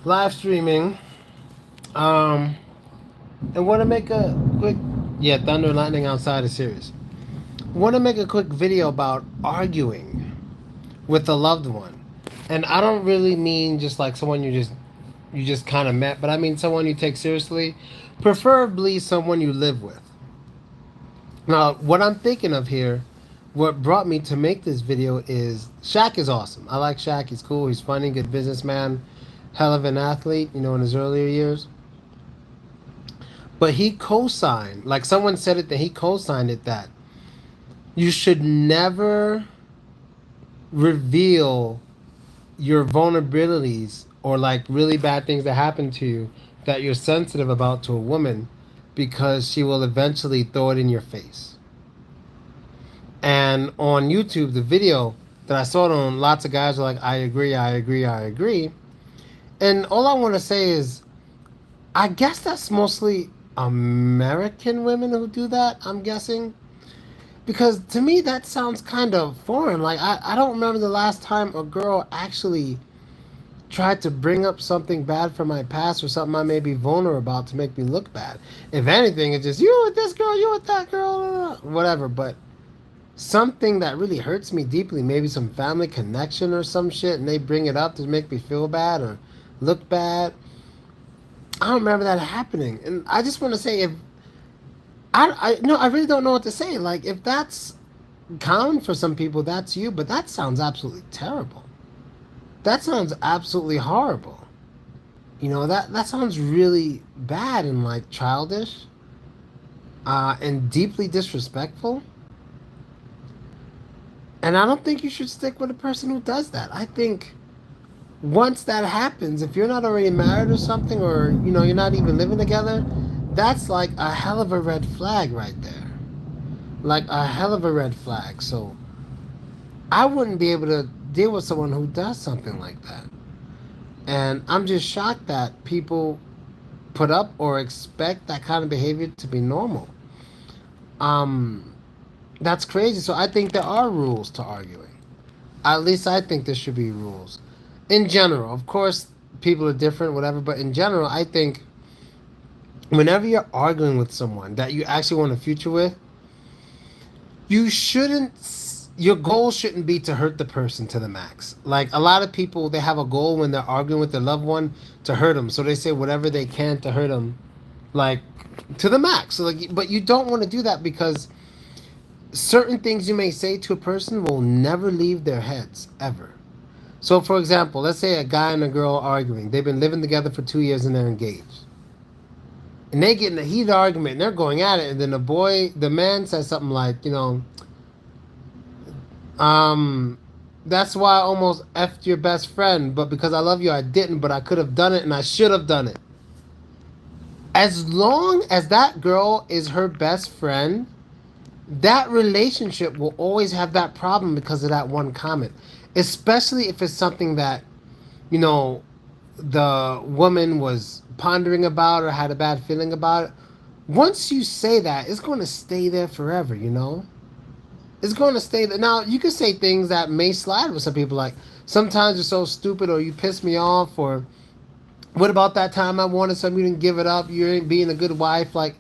live streaming. Um, and want to make a quick, yeah, thunder and lightning outside is serious. Want to make a quick video about arguing with a loved one, and I don't really mean just like someone you just kind of met, but I mean someone you take seriously, preferably someone you live with. Now, what I'm thinking of here, what brought me to make this video is Shaq is awesome. I like Shaq. He's cool. He's funny, good businessman, hell of an athlete. In his earlier years. But he co-signed, like someone said it, that he co-signed it that you should never reveal your vulnerabilities or like really bad things that happen to you that you're sensitive about to a woman because she will eventually throw it in your face. And on YouTube, the video that I saw it on, lots of guys were like, I agree, I agree, I agree. And all I want to say is, I guess that's mostly American women who do that, I'm guessing. Because to me, that sounds kind of foreign. Like, I don't remember the last time a girl actually tried to bring up something bad from my past or something I may be vulnerable about to make me look bad. If anything, it's just, you with this girl, you with that girl, whatever. But something that really hurts me deeply, maybe some family connection or some shit, and they bring it up to make me feel bad or look bad. I don't remember that happening. And I just want to say, if I really don't know what to say. Like, if that's common for some people, that's you, but that sounds absolutely terrible. That sounds absolutely horrible. That sounds really bad and like childish, and deeply disrespectful. And I don't think you should stick with a person who does that. I think once that happens, if you're not already married or something, or you're not even living together, that's like a hell of a red flag right there. Like a hell of a red flag. So I wouldn't be able to deal with someone who does something like that. And I'm just shocked that people put up or expect that kind of behavior to be normal. Um, that's crazy. So I think there are rules to arguing. At least I think there should be rules. In general, of course, people are different, whatever. But in general, I think whenever you're arguing with someone that you actually want a future with, you shouldn't. Your goal shouldn't be to hurt the person to the max. Like a lot of people, they have a goal when they're arguing with their loved one to hurt them. So they say whatever they can to hurt them, like to the max. So like, but you don't want to do that because certain things you may say to a person will never leave their heads ever. So, for example, let's say a guy and a girl are arguing. They've been living together for 2 years and they're engaged. And they get in a heated argument and they're going at it. And then the man says something like, um, that's why I almost effed your best friend, but because I love you, I didn't, but I could have done it and I should have done it. As long as that girl is her best friend, that relationship will always have that problem because of that one comment. Especially if it's something that, you know, the woman was pondering about or had a bad feeling about it. Once you say that, it's going to stay there forever. It's going to stay there. Now, you can say things that may slide with some people, like, sometimes you're so stupid, or you piss me off, or what about that time I wanted something, you didn't give it up, you ain't being a good wife. Like,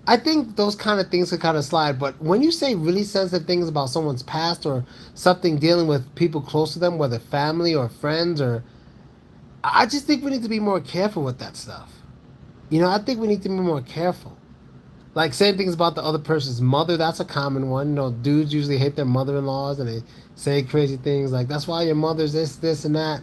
I think those kind of things could kind of slide. But when you say really sensitive things about someone's past or something dealing with people close to them, whether family or friends, or I just think we need to be more careful with that stuff. I think we need to be more careful. Like saying things about the other person's mother, that's a common one. Dudes usually hate their mother-in-laws and they say crazy things like, that's why your mother's this, and that.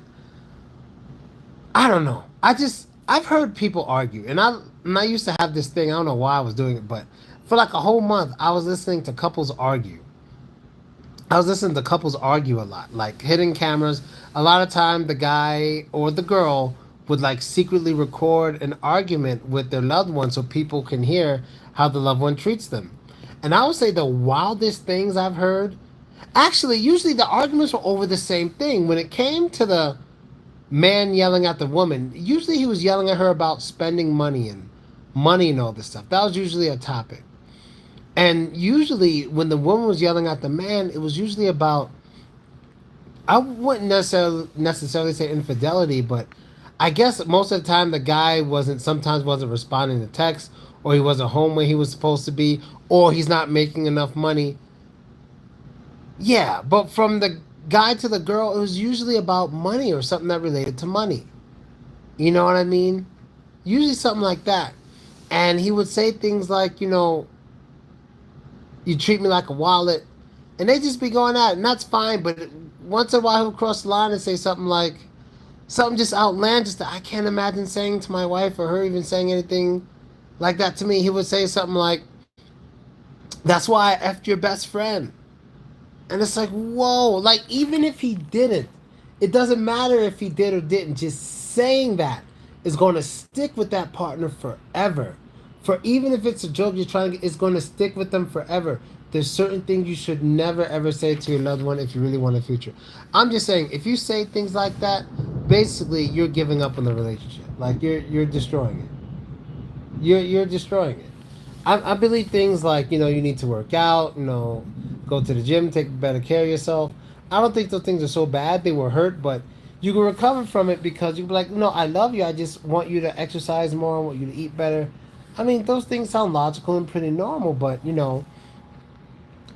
I don't know. I've heard people argue, and I used to have this thing. I don't know why I was doing it, but for like a whole month, I was listening to couples argue. I was listening to couples argue a lot, like hidden cameras. A lot of time, the guy or the girl would like secretly record an argument with their loved one so people can hear how the loved one treats them. And I would say the wildest things I've heard. Actually, usually the arguments were over the same thing. When it came to the man yelling at the woman, usually he was yelling at her about spending money and all this stuff. That was usually a topic. And usually when the woman was yelling at the man, it was usually about, I wouldn't necessarily say infidelity, but I guess most of the time the guy sometimes wasn't responding to texts, or he wasn't home when he was supposed to be, or he's not making enough money. Yeah, but from the guy to the girl, it was usually about money or something that related to money. You know what I mean? Usually something like that. And he would say things like, you treat me like a wallet. And they just be going at it, and that's fine. But once in a while, he'll cross the line and say something like, something just outlandish that I can't imagine saying to my wife or her even saying anything like that to me. He would say something like, that's why I effed your best friend. And it's like, whoa, like even if he didn't, it doesn't matter if he did or didn't. Just saying that is going to stick with that partner forever. For even if it's a joke you're trying to get, it's going to stick with them forever. There's certain things you should never ever say to your loved one if you really want a future. I'm just saying, if you say things like that, basically you're giving up on the relationship. Like you're destroying it. You're destroying it. I believe things like you need to work out, go to the gym, take better care of yourself. I don't think those things are so bad. They will hurt, but you can recover from it because you can be like, no, I love you. I just want you to exercise more. I want you to eat better. I mean, those things sound logical and pretty normal, but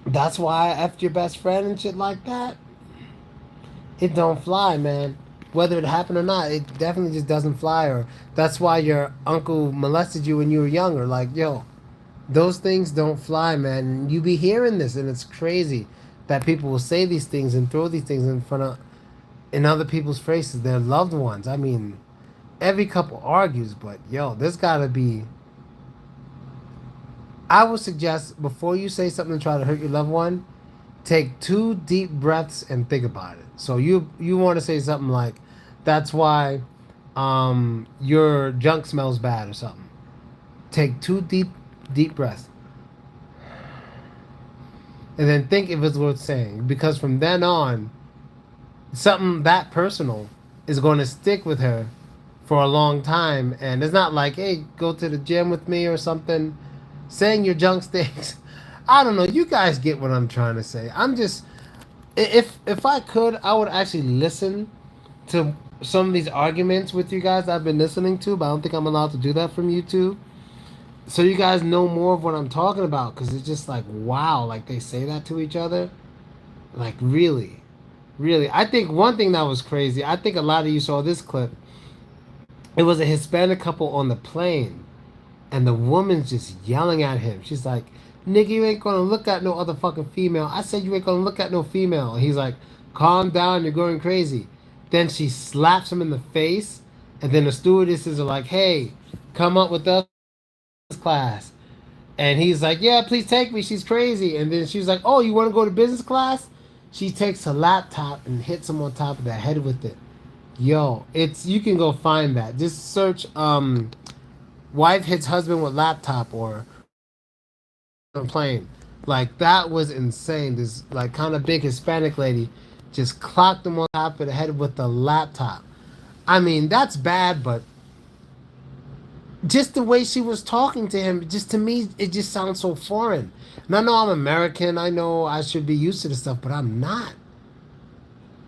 that's why I effed your best friend and shit like that. It don't fly, man. Whether it happened or not, it definitely just doesn't fly. Or that's why your uncle molested you when you were younger. Like, yo, those things don't fly, man. And you be hearing this, and it's crazy that people will say these things and throw these things in other people's faces, their loved ones. I mean, every couple argues, but yo, there's gotta be. I would suggest before you say something to try to hurt your loved one, take two deep breaths and think about it. So you want to say something like, "That's why, your junk smells bad" or something. Take two deep breaths, and then think if it's worth saying. Because from then on, something that personal is going to stick with her for a long time. And it's not like, hey, go to the gym with me or something. Saying your junk stinks. I don't know. You guys get what I'm trying to say. I'm just, if I could, I would actually listen to some of these arguments with you guys I've been listening to, but I don't think I'm allowed to do that from YouTube. So you guys know more of what I'm talking about, because it's just like, wow, like they say that to each other. Like, really? Really? I think one thing that was crazy, I think a lot of you saw this clip. It was a Hispanic couple on the plane, and the woman's just yelling at him. She's like, nigga, you ain't gonna look at no other fucking female. I said you ain't gonna look at no female. And he's like, calm down, you're going crazy. Then she slaps him in the face, and then the stewardesses are like, hey, come up with us class. And he's like, yeah, please take me. She's crazy. And then she's like, oh, you want to go to business class? She takes her laptop and hits him on top of the head with it. Yo, you can go find that. Just search wife hits husband with laptop or plane. Like that was insane. This like kind of big Hispanic lady just clocked him on top of the head with the laptop. I mean, that's bad, but just the way she was talking to him, just to me, it just sounds so foreign. And I know I'm American. I know I should be used to this stuff, but I'm not.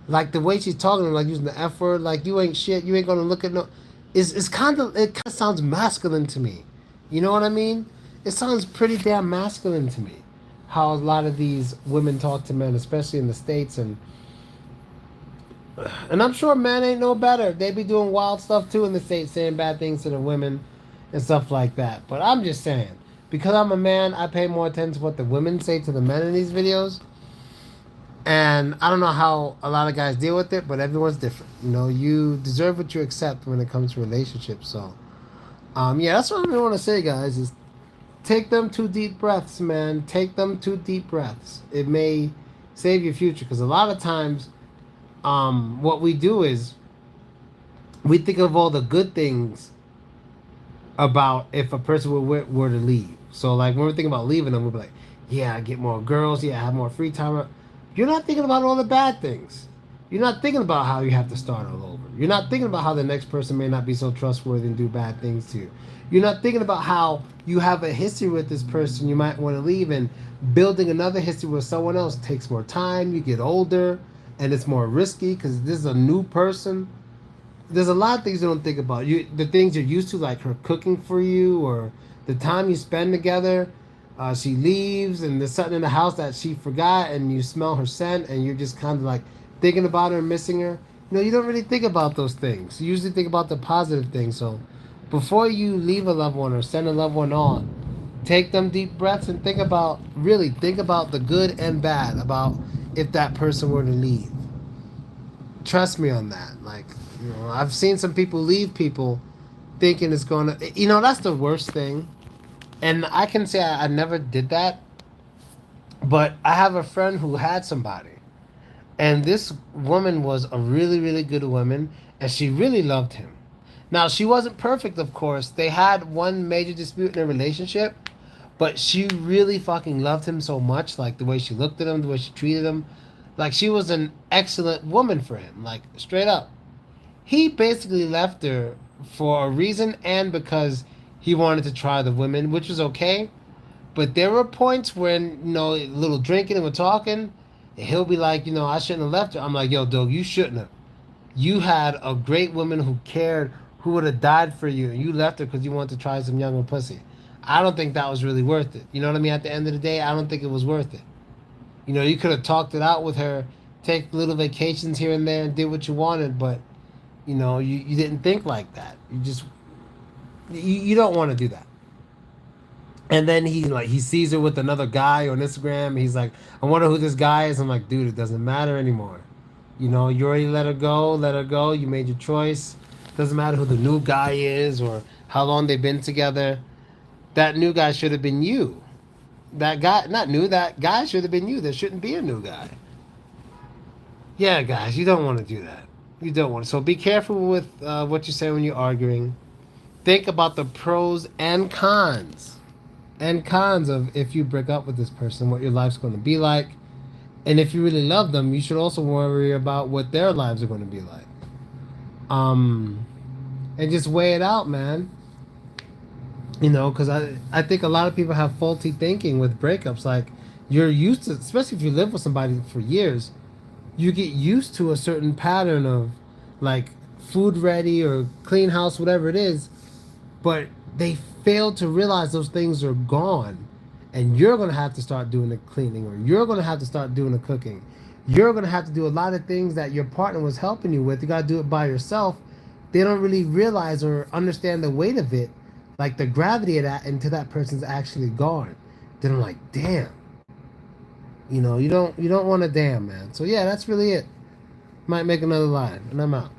Like the way she's talking, like using the F word, like you ain't shit. You ain't gonna look at no. It's kind of it kind of sounds masculine to me. You know what I mean? It sounds pretty damn masculine to me. How a lot of these women talk to men, especially in the States, and I'm sure men ain't no better. They be doing wild stuff too in the States, saying bad things to the women and stuff like that. But I'm just saying, because I'm a man, I pay more attention to what the women say to the men in these videos. And I don't know how a lot of guys deal with it, but everyone's different. You deserve what you accept when it comes to relationships. So, yeah, that's what I really want to say, guys, is take them two deep breaths, man. Take them two deep breaths. It may save your future, because a lot of times what we do is we think of all the good things about if a person were to leave. So, like, when we're thinking about leaving them, we'll be like, yeah, I get more girls. Yeah, I have more free time. You're not thinking about all the bad things. You're not thinking about how you have to start all over. You're not thinking about how the next person may not be so trustworthy and do bad things to you. You're not thinking about how you have a history with this person you might want to leave, and building another history with someone else takes more time. You get older, and it's more risky because this is a new person. there's a lot of things you don't think about. The things you're used to, like her cooking for you, or the time you spend together. She leaves, and there's something in the house that she forgot, and you smell her scent, and you're just kind of like thinking about her and missing her. You don't really think about those things. You usually think about the positive things. So, before you leave a loved one or send a loved one on, take them deep breaths and think about the good and bad about if that person were to leave. Trust me on that. Like, I've seen some people leave people thinking it's going to, that's the worst thing. And I can say I never did that, but I have a friend who had somebody. And this woman was a really, really good woman, and she really loved him. Now, she wasn't perfect, of course. They had one major dispute in their relationship, but she really fucking loved him so much. Like, the way she looked at him, the way she treated him. Like, she was an excellent woman for him, like, straight up. He basically left her for a reason and because he wanted to try the women, which was okay. But there were points when, a little drinking and we're talking, and he'll be like, I shouldn't have left her. I'm like, yo, dog, you shouldn't have. You had a great woman who cared, who would have died for you, and you left her because you wanted to try some younger pussy. I don't think that was really worth it. You know what I mean? At the end of the day, I don't think it was worth it. You could have talked it out with her, take little vacations here and there, and did what you wanted, but you didn't think like that. You don't want to do that. And then he sees her with another guy on Instagram. He's like, I wonder who this guy is. I'm like, dude, it doesn't matter anymore. You already let her go. Let her go. You made your choice. Doesn't matter who the new guy is or how long they've been together. That new guy should have been you. That guy, not new. That guy should have been you. There shouldn't be a new guy. Yeah, guys, you don't want to do that. You don't want to. So be careful with what you say when you're arguing. Think about the pros and cons. And cons of if you break up with this person, what your life's going to be like. And if you really love them, you should also worry about what their lives are going to be like. Um, and just weigh it out, man. Because I think a lot of people have faulty thinking with breakups. Like, you're used to, especially if you live with somebody for years, you get used to a certain pattern of like food ready or clean house, whatever it is, but they fail to realize those things are gone, and you're gonna have to start doing the cleaning, or you're gonna have to start doing the cooking. You're gonna have to do a lot of things that your partner was helping you with. You gotta do it by yourself. They don't really realize or understand the weight of it, like the gravity of that, until that person's actually gone. Then I'm like, damn. You don't want to damn, man. So yeah, that's really it. Might make another line, and I'm out.